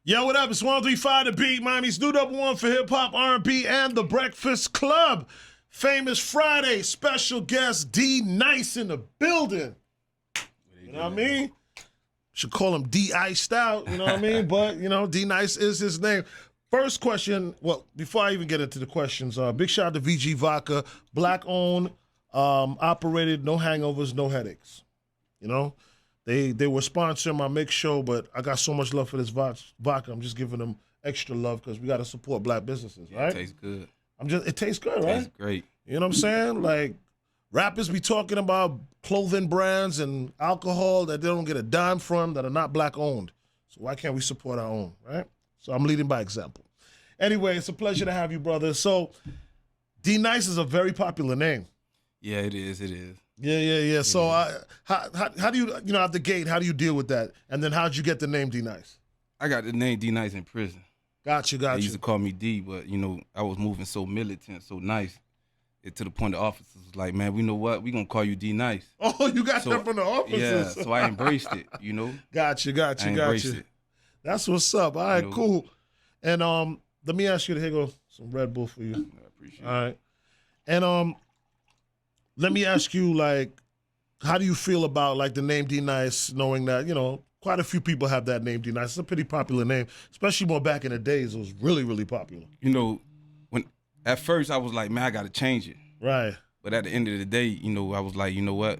Yo, what up? It's 135 The Beat, Miami's new #1 for hip-hop, R&B, and The Breakfast Club. Famous Friday, special guest D Nice in the building. You know what I mean? Should call him D Iced Out, you know what I mean? But, you know, D Nice is his name. First question, well, before I even get into the questions, big shout out to VG Vodka, black-owned, operated, no hangovers, no headaches. You know? They were sponsoring my mix show, but I got so much love for this vodka. I'm just giving them extra love because we got to support black businesses, right? It tastes good. It tastes good, right? It tastes great. You know what I'm saying? Like, rappers be talking about clothing brands and alcohol that they don't get a dime from that are not black-owned. So why can't we support our own, right? So I'm leading by example. Anyway, it's a pleasure to have you, brother. So D Nice is a very popular name. Yeah, it is. It is. Yeah. So how do you, out the gate, how do you deal with that? And then how'd you get the name D Nice? I got the name D Nice in prison. Got you. They used to call me D, but, I was moving so militant, so nice, to the point the officers was like, man, we know what? We going to call you D Nice. Oh, you got that from the officers. Yeah, so I embraced it, Got you. It. That's what's up. All right, cool. And let me ask you, here go some Red Bull for you. I appreciate it. All right. And let me ask you, like, how do you feel about, like, the name D Nice, knowing that, quite a few people have that name D Nice. It's a pretty popular name, especially more back in the days. It was really, really popular. When at first I was like, man, I got to change it. Right. But at the end of the day, I was like, you know what?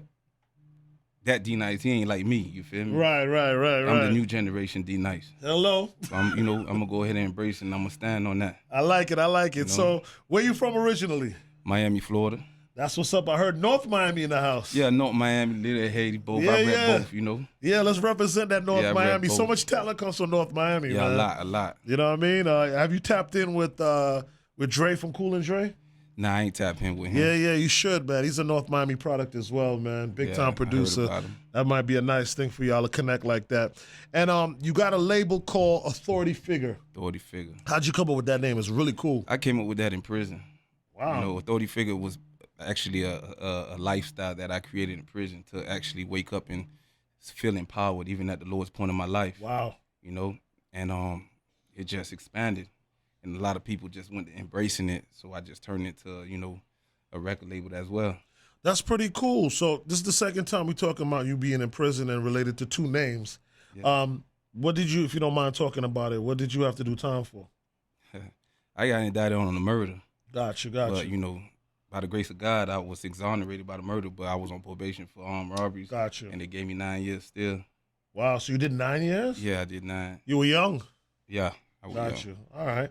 That D Nice, he ain't like me. You feel me? Right. I'm the new generation D Nice. Hello. So I'm gonna go ahead and embrace it, and I'm gonna stand on that. I like it. So where you from originally? Miami, Florida. That's what's up. I heard North Miami in the house. Yeah, North Miami, Little Haiti, both. I rep both, Yeah, let's represent that North Miami. So much talent comes from North Miami, man. Yeah, a lot. You know what I mean? Have you tapped in with Dre from Cool and Dre? Nah, I ain't tapped in with him. Yeah, you should, man. He's a North Miami product as well, man. Big time producer. I heard about him. That might be a nice thing for y'all to connect like that. And you got a label called Authority Figure. Authority Figure. How'd you come up with that name? It's really cool. I came up with that in prison. Wow. Authority Figure was actually a lifestyle that I created in prison to actually wake up and feel empowered, even at the lowest point of my life. Wow. And it just expanded. And a lot of people just went to embracing it, so I just turned it to, a record label as well. That's pretty cool. So this is the second time we're talking about you being in prison and related to two names. Yeah. What did you, if you don't mind talking about it, what did you have to do time for? I got indicted on a murder. Got you. But, by the grace of God, I was exonerated by the murder, but I was on probation for armed robberies. Got you. And they gave me 9 years still. Wow, so you did 9 years? Yeah, I did 9. You were young? Yeah, I was young. Got you. All right.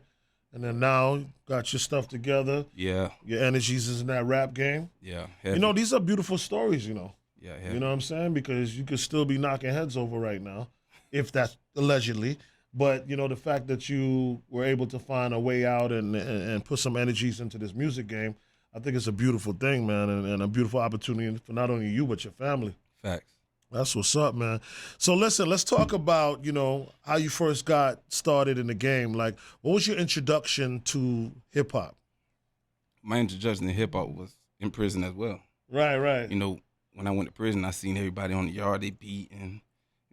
And then now you got your stuff together. Yeah. Your energies is in that rap game. Yeah. Heavy. These are beautiful stories, Yeah, heavy. You know what I'm saying? Because you could still be knocking heads over right now, if that's allegedly. But, the fact that you were able to find a way out and put some energies into this music game, I think it's a beautiful thing, man, and a beautiful opportunity for not only you, but your family. Facts. That's what's up, man. So listen, let's talk about, how you first got started in the game. Like, what was your introduction to hip-hop? My introduction to hip-hop was in prison as well. Right. When I went to prison, I seen everybody on the yard, they beat, and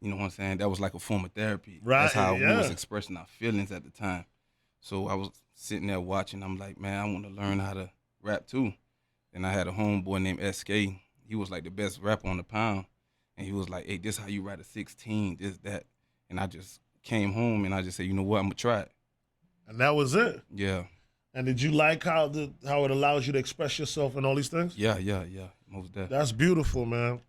you know what I'm saying? That was like a form of therapy. Right, That's how we was expressing our feelings at the time. So I was sitting there watching. I'm like, man, I want to learn how to rap too. And I had a homeboy named SK. He was like the best rapper on the pound. And he was like, hey, this how you write a 16, this, that. And I just came home and I just said, you know what, I'm going to try it. And that was it? Yeah. And did you like how it allows you to express yourself and all these things? Yeah. Most definitely. That's beautiful, man.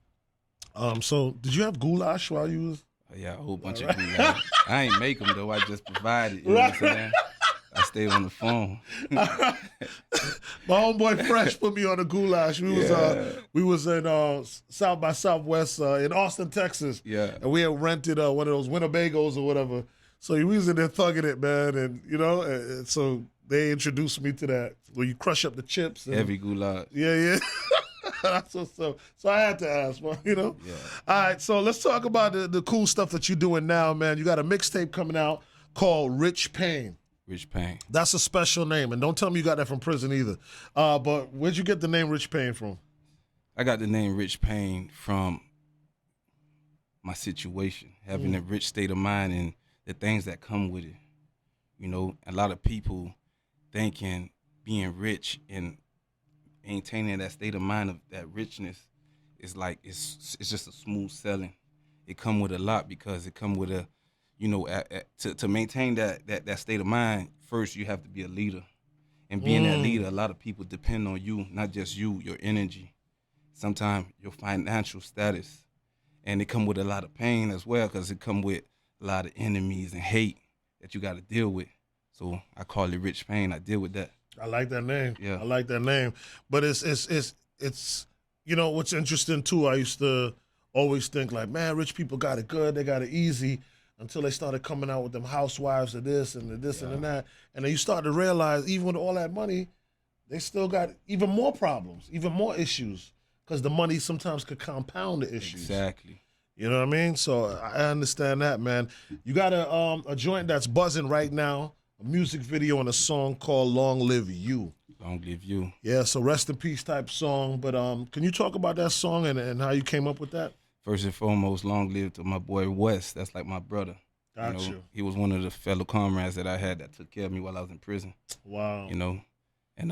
So did you have goulash while you was? Yeah, a whole bunch of goulash. I ain't make them, though. I just provided. You know what I'm saying? I stayed on the phone. My homeboy Fresh put me on the goulash. We was in South by Southwest in Austin, Texas. Yeah. And we had rented one of those Winnebagos or whatever. So we was in there thugging it, man. And, and so they introduced me to that, where you crush up the chips. And, heavy goulash. Yeah. That's what's up. So I had to ask, man, Yeah. All right, so let's talk about the cool stuff that you're doing now, man. You got a mixtape coming out called Rich Pain. Rich Pain. That's a special name, and don't tell me you got that from prison either. But where'd you get the name Rich Pain from? I got the name Rich Pain from my situation, having a rich state of mind and the things that come with it. You know, a lot of people thinking being rich and maintaining that state of mind of that richness is like it's just a smooth selling. It come with a lot because it come with a, you know, to maintain that state of mind. First, you have to be a leader, and being that leader, a lot of people depend on you, not just you, your energy, sometimes your financial status, and it come with a lot of pain as well because it come with a lot of enemies and hate that you got to deal with. So I call it rich pain. I deal with that. I like that name. Yeah. I like that name. But it's you know what's interesting too. I used to always think like, man, rich people got it good, they got it easy, until they started coming out with them housewives of this and the this and that, and then you start to realize even with all that money, they still got even more problems, even more issues, because the money sometimes could compound the issues. Exactly. You know what I mean? So I understand that, man. You got a joint that's buzzing right now, a music video and a song called "Long Live You." Long live you. Yeah, so rest in peace type song. But can you talk about that song and how you came up with that? First and foremost, long live to my boy Wes. That's like my brother. Got you know, you. He was one of the fellow comrades that I had that took care of me while I was in prison. Wow. You know, and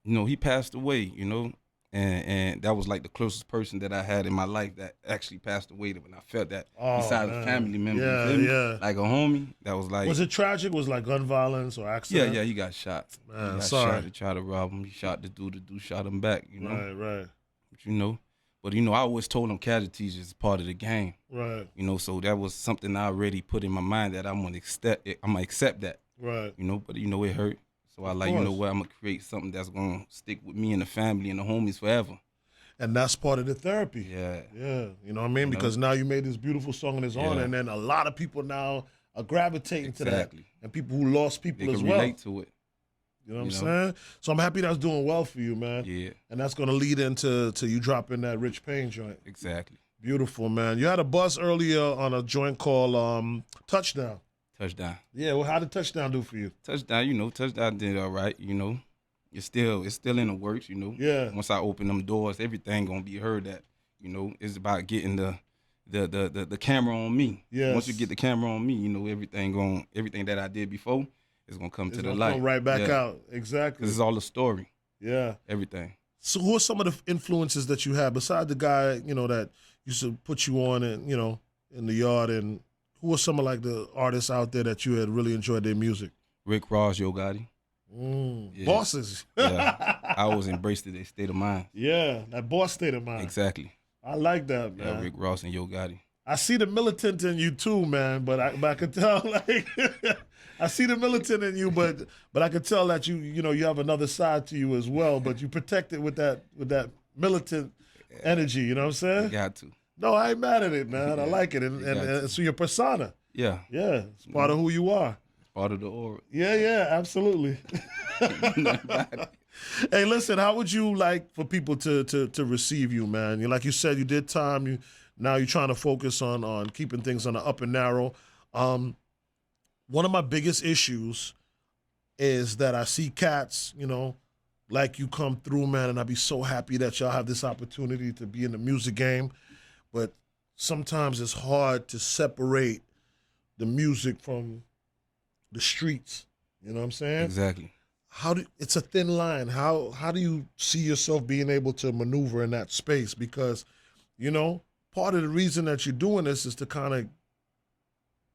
you know, he passed away. You know, and that was like the closest person that I had in my life that actually passed away. When I felt that, besides a family member, Yeah, you feel me? yeah. Like a homie, that was like. Was it tragic? Was it like gun violence or accident? Yeah, he got shot. Man, He got sorry. shot to try to rob him. He shot the dude shot him back. You know, Right. But, you know. But, you know, I always told him casualties is part of the game. Right. You know, so that was something I already put in my mind that I'm gonna accept that. Right. You know, but you know it hurt. So I like, you know what, I'm gonna create something that's gonna stick with me and the family and the homies forever. And that's part of the therapy. Yeah. Yeah. You know what I mean? Because now you made this beautiful song and it's on, and then a lot of people now are gravitating to that. And people who lost people They as can well. relate to it. You know what I'm saying? So I'm happy that's doing well for you, man. Yeah. And that's gonna lead into you dropping that Rich Pain joint. Exactly. Beautiful, man. You had a buzz earlier on a joint called Touchdown. Touchdown. Yeah, well, how did Touchdown do for you? Touchdown, you know, Touchdown did all right, you know. It's still in the works, you know. Yeah. Once I open them doors, everything gonna be heard that, you know, it's about getting the camera on me. Yes. Once you get the camera on me, you know, everything that I did before is gonna come to the light. Come right back out. Exactly. Because it's all a story. Yeah. Everything. So who are some of the influences that you have besides the guy, you know, that used to put you on and, you know, in the yard, and who are some of like the artists out there that you had really enjoyed their music? Rick Ross, Yo Gotti. Yeah. Bosses. Yeah. I always embraced their state of mind. Yeah, that boss state of mind. Exactly. I like that, man. Yeah, Rick Ross and Yo Gotti. I see the militant in you too, man. But I could tell, like, I see the militant in you, but I could tell that you know, you have another side to you as well. But you protect it with that militant energy. You know what I'm saying? You got to. No, I ain't mad at it, man. I like it, and it's your persona. Yeah. Yeah, it's part of who you are. It's part of the aura. Yeah, absolutely. Hey, listen, how would you like for people to receive you, man? Like you said, you did time. Now you're trying to focus on keeping things on the up and narrow. One of my biggest issues is that I see cats, you know, like you come through, man, and I'd be so happy that y'all have this opportunity to be in the music game. But sometimes it's hard to separate the music from the streets. You know what I'm saying? Exactly. It's a thin line. How do you see yourself being able to maneuver in that space? Because, you know, part of the reason that you're doing this is to kind of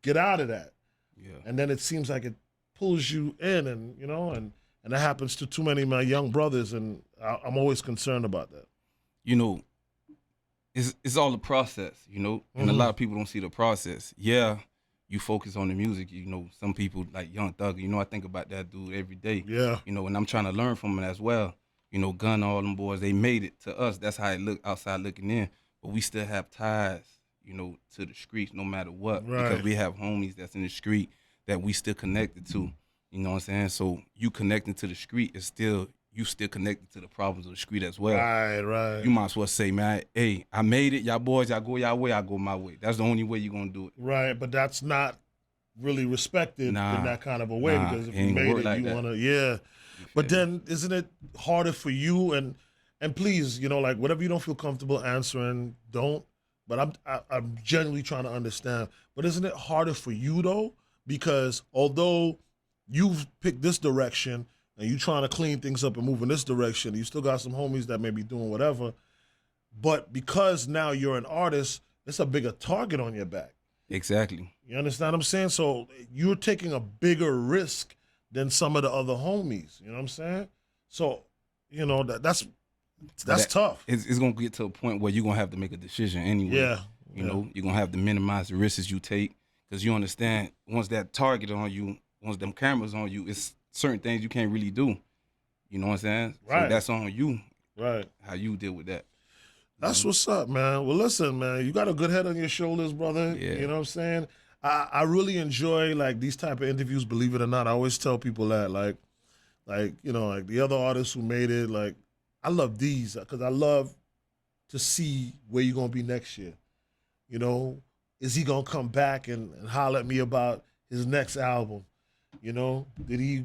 get out of that. Yeah. And then it seems like it pulls you in, and you know, and that happens to too many of my young brothers, and I'm always concerned about that. You know, it's all a process, you know, and a lot of people don't see the process. Yeah, you focus on the music, you know, some people like Young Thug, you know, I think about that dude every day. Yeah. You know, and I'm trying to learn from him as well. You know, Gun, all them boys, they made it to us. That's how it look outside looking in. But we still have ties, you know, to the streets no matter what. Right. Because we have homies that's in the street that we still connected to. You know what I'm saying? So you connecting to the street is still, you still connected to the problems of the street as well. Right. You might as well say, man, hey, I made it. Y'all boys, y'all go y'all way, I go my way. That's the only way you're going to do it. Right, but that's not really respected in that kind of a way, because if you ain't made work it, like you that. want to, yeah. But then isn't it harder for you, and please, you know, like whatever you don't feel comfortable answering, don't. But I'm genuinely trying to understand. But isn't it harder for you though? Because although you've picked this direction and you trying to clean things up and move in this direction, you still got some homies that may be doing whatever. But because now you're an artist, it's a bigger target on your back. Exactly. You understand what I'm saying? So you're taking a bigger risk than some of the other homies. You know what I'm saying? So, you know, that's tough. It's going to get to a point where you're going to have to make a decision anyway. Yeah. You know, you're going to have to minimize the risks you take because you understand once that target on you, once them cameras on you, it's certain things you can't really do. You know what I'm saying? Right. So that's on you. Right. How you deal with that. That's what's up, man. Well, listen, man, you got a good head on your shoulders, brother. Yeah. You know what I'm saying? I really enjoy, like, these type of interviews, believe it or not. I always tell people that, like, you know, like the other artists who made it, like, I love these because I love to see where you're going to be next year. You know, is he going to come back and holler at me about his next album? You know, did he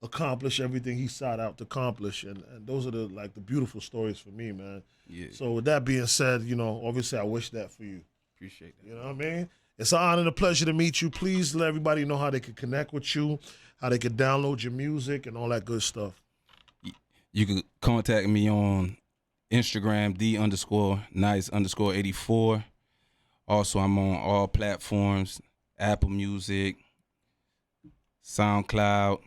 accomplish everything he sought out to accomplish? And those are the beautiful stories for me, man. Yeah. So with that being said, you know, obviously I wish that for you. Appreciate that. You know what I mean? It's an honor and a pleasure to meet you. Please let everybody know how they can connect with you, how they can download your music and all that good stuff. You can contact me on Instagram, D_nice_84. Also, I'm on all platforms, Apple Music, SoundCloud,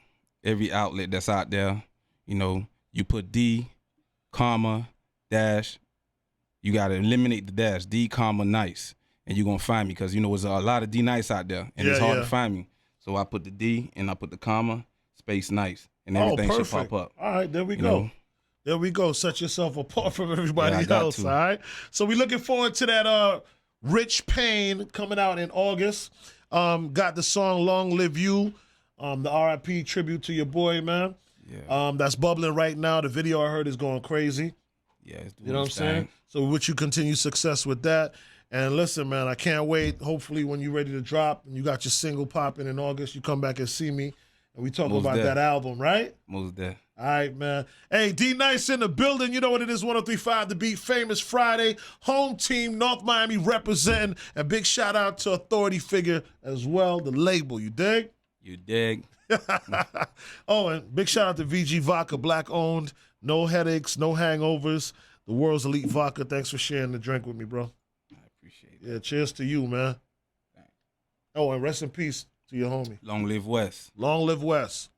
every outlet that's out there. You know, you put D, comma, dash. You got to eliminate the dash, D, comma, nice. And you're going to find me because, you know, there's a lot of D nice out there. And it's hard to find me. So I put the D and I put the comma, space nice. And everything should pop up. All right, there we go. There we go. Set yourself apart from everybody else, all right? So we're looking forward to that Rich Payne coming out in August. Got the song Long Live You, the R.I.P. tribute to your boy, man. Yeah. That's bubbling right now. The video I heard is going crazy. Yeah, it's doing you know what I'm saying? So wish you continue success with that. And listen, man, I can't wait. Hopefully when you're ready to drop and you got your single popping in August, you come back and see me and we talk about that album, right? Most definitely. All right, man. Hey, D Nice in the building. You know what it is, 103.5 The Beat, Famous Friday. Home team, North Miami representing. And big shout out to Authority Figure as well, the label. You dig? You dig. Oh, and big shout out to VG Vodka, black owned. No headaches, no hangovers. The world's elite vodka. Thanks for sharing the drink with me, bro. I appreciate it. Yeah, cheers to you, man. Thanks. Oh, and rest in peace to your homie. Long live West. Long live West.